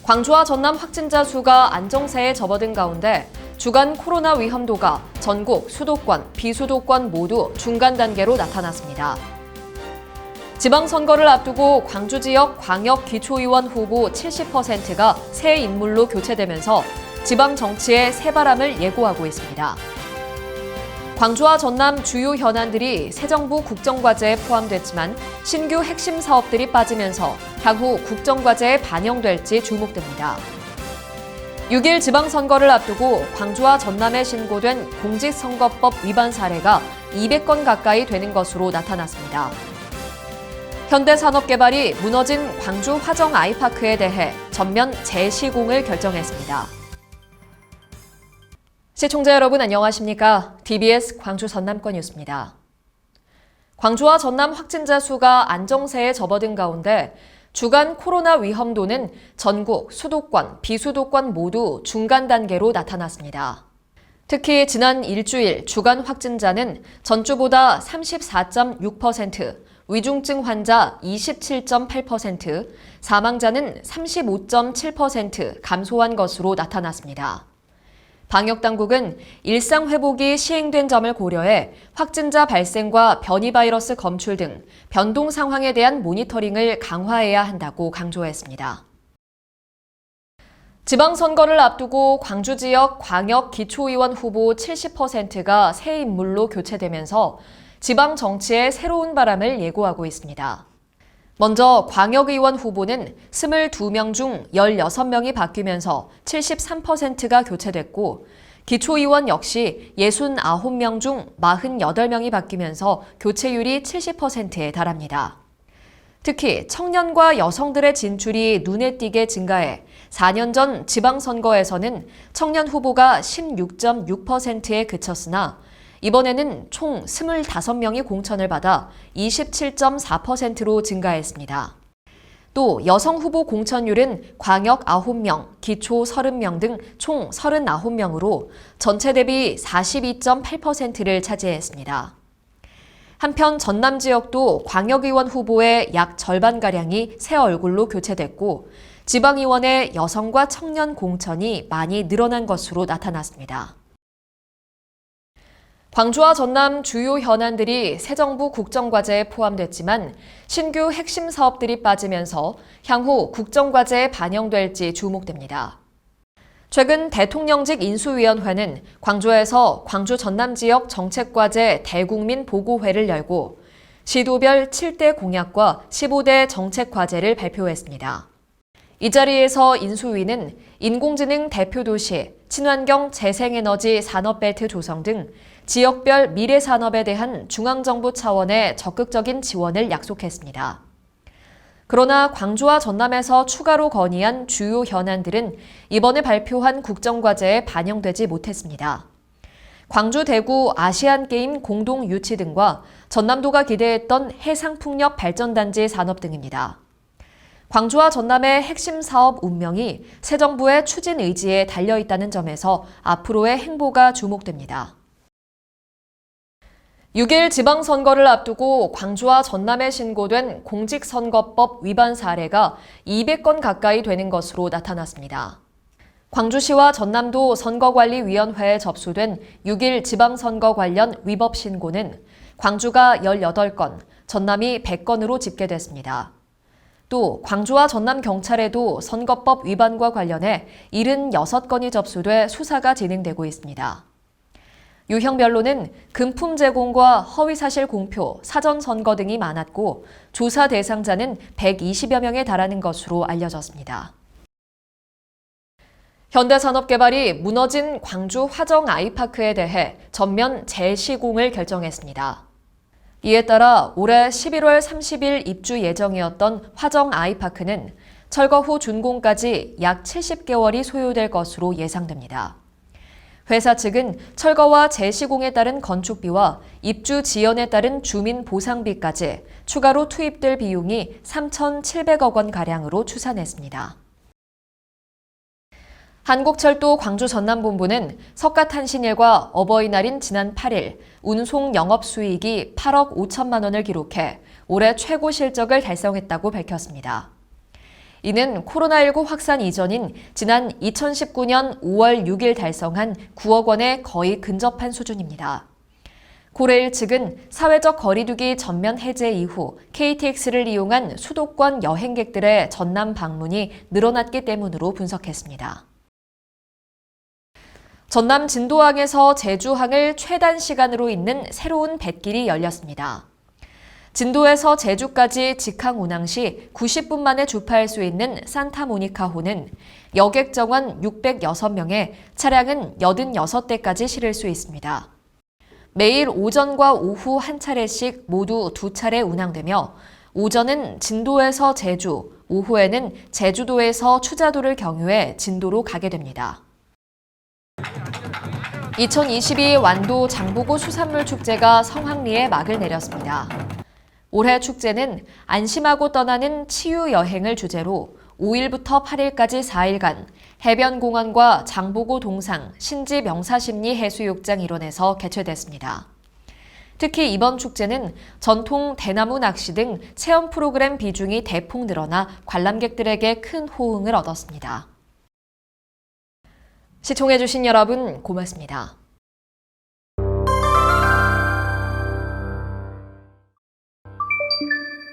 광주와 전남 확진자 수가 안정세에 접어든 가운데 주간 코로나 위험도가 전국 수도권, 비수도권 모두 중간 단계로 나타났습니다. 지방선거를 앞두고 광주 지역 광역 기초의원 후보 70%가 새 인물로 교체되면서 지방 정치의 새바람을 예고하고 있습니다. 광주와 전남 주요 현안들이 새 정부 국정과제에 포함됐지만 신규 핵심 사업들이 빠지면서 향후 국정과제에 반영될지 주목됩니다. 6일 지방선거를 앞두고 광주와 전남에 신고된 공직선거법 위반 사례가 200건 가까이 되는 것으로 나타났습니다. 현대산업개발이 무너진 광주 화정 아이파크에 대해 전면 재시공을 결정했습니다. 시청자 여러분 안녕하십니까? TBS 광주 전남권 뉴스입니다. 광주와 전남 확진자 수가 안정세에 접어든 가운데 주간 코로나 위험도는 전국, 수도권, 비수도권 모두 중간 단계로 나타났습니다. 특히 지난 일주일 주간 확진자는 전주보다 34.6%, 위중증 환자 27.8%, 사망자는 35.7% 감소한 것으로 나타났습니다. 방역당국은 일상 회복이 시행된 점을 고려해 확진자 발생과 변이 바이러스 검출 등 변동 상황에 대한 모니터링을 강화해야 한다고 강조했습니다. 지방선거를 앞두고 광주 지역 광역 기초의원 후보 70%가 새 인물로 교체되면서 지방 정치의 새로운 바람을 예고하고 있습니다. 먼저 광역의원 후보는 22명 중 16명이 바뀌면서 73%가 교체됐고 기초의원 역시 69명 중 48명이 바뀌면서 교체율이 70%에 달합니다. 특히 청년과 여성들의 진출이 눈에 띄게 증가해 4년 전 지방선거에서는 청년 후보가 16.6%에 그쳤으나 이번에는 총 25명이 공천을 받아 27.4%로 증가했습니다. 또 여성 후보 공천율은 광역 9명, 기초 30명 등 총 39명으로 전체 대비 42.8%를 차지했습니다. 한편 전남 지역도 광역의원 후보의 약 절반가량이 새 얼굴로 교체됐고 지방의원의 여성과 청년 공천이 많이 늘어난 것으로 나타났습니다. 광주와 전남 주요 현안들이 새 정부 국정과제에 포함됐지만 신규 핵심 사업들이 빠지면서 향후 국정과제에 반영될지 주목됩니다. 최근 대통령직 인수위원회는 광주에서 광주 전남 지역 정책과제 대국민 보고회를 열고 시도별 7대 공약과 15대 정책과제를 발표했습니다. 이 자리에서 인수위는 인공지능 대표도시, 친환경 재생에너지 산업벨트 조성 등 지역별 미래산업에 대한 중앙정부 차원의 적극적인 지원을 약속했습니다. 그러나 광주와 전남에서 추가로 건의한 주요 현안들은 이번에 발표한 국정과제에 반영되지 못했습니다. 광주 대구 아시안게임 공동 유치 등과 전남도가 기대했던 해상풍력 발전단지 산업 등입니다. 광주와 전남의 핵심 사업 운명이 새 정부의 추진 의지에 달려있다는 점에서 앞으로의 행보가 주목됩니다. 6일 지방선거를 앞두고 광주와 전남에 신고된 공직선거법 위반 사례가 200건 가까이 되는 것으로 나타났습니다. 광주시와 전남도 선거관리위원회에 접수된 6일 지방선거 관련 위법 신고는 광주가 18건, 전남이 100건으로 집계됐습니다. 또 광주와 전남 경찰에도 선거법 위반과 관련해 76건이 접수돼 수사가 진행되고 있습니다. 유형별로는 금품 제공과 허위사실 공표, 사전선거 등이 많았고 조사 대상자는 120여 명에 달하는 것으로 알려졌습니다. 현대산업개발이 무너진 광주 화정 아이파크에 대해 전면 재시공을 결정했습니다. 이에 따라 올해 11월 30일 입주 예정이었던 화정 아이파크는 철거 후 준공까지 약 70개월이 소요될 것으로 예상됩니다. 회사 측은 철거와 재시공에 따른 건축비와 입주 지연에 따른 주민 보상비까지 추가로 투입될 비용이 3,700억 원가량으로 추산했습니다. 한국철도 광주 전남본부는 석가탄신일과 어버이날인 지난 8일 운송 영업수익이 8억 5천만 원을 기록해 올해 최고 실적을 달성했다고 밝혔습니다. 이는 코로나19 확산 이전인 지난 2019년 5월 6일 달성한 9억 원에 거의 근접한 수준입니다. 고레일 측은 사회적 거리두기 전면 해제 이후 KTX를 이용한 수도권 여행객들의 전남 방문이 늘어났기 때문으로 분석했습니다. 전남 진도항에서 제주항을 최단 시간으로 잇는 새로운 뱃길이 열렸습니다. 진도에서 제주까지 직항 운항 시 90분 만에 주파할 수 있는 산타모니카호는 여객 정원 606명에 차량은 86대까지 실을 수 있습니다. 매일 오전과 오후 한 차례씩 모두 2차례 운항되며 오전은 진도에서 제주, 오후에는 제주도에서 추자도를 경유해 진도로 가게 됩니다. 2022 완도 장보고 수산물 축제가 성황리에 막을 내렸습니다. 올해 축제는 안심하고 떠나는 치유 여행을 주제로 5일부터 8일까지 4일간 해변공원과 장보고 동상, 신지 명사심리 해수욕장 일원에서 개최됐습니다. 특히 이번 축제는 전통 대나무 낚시 등 체험 프로그램 비중이 대폭 늘어나 관람객들에게 큰 호응을 얻었습니다. 시청해주신 여러분 고맙습니다.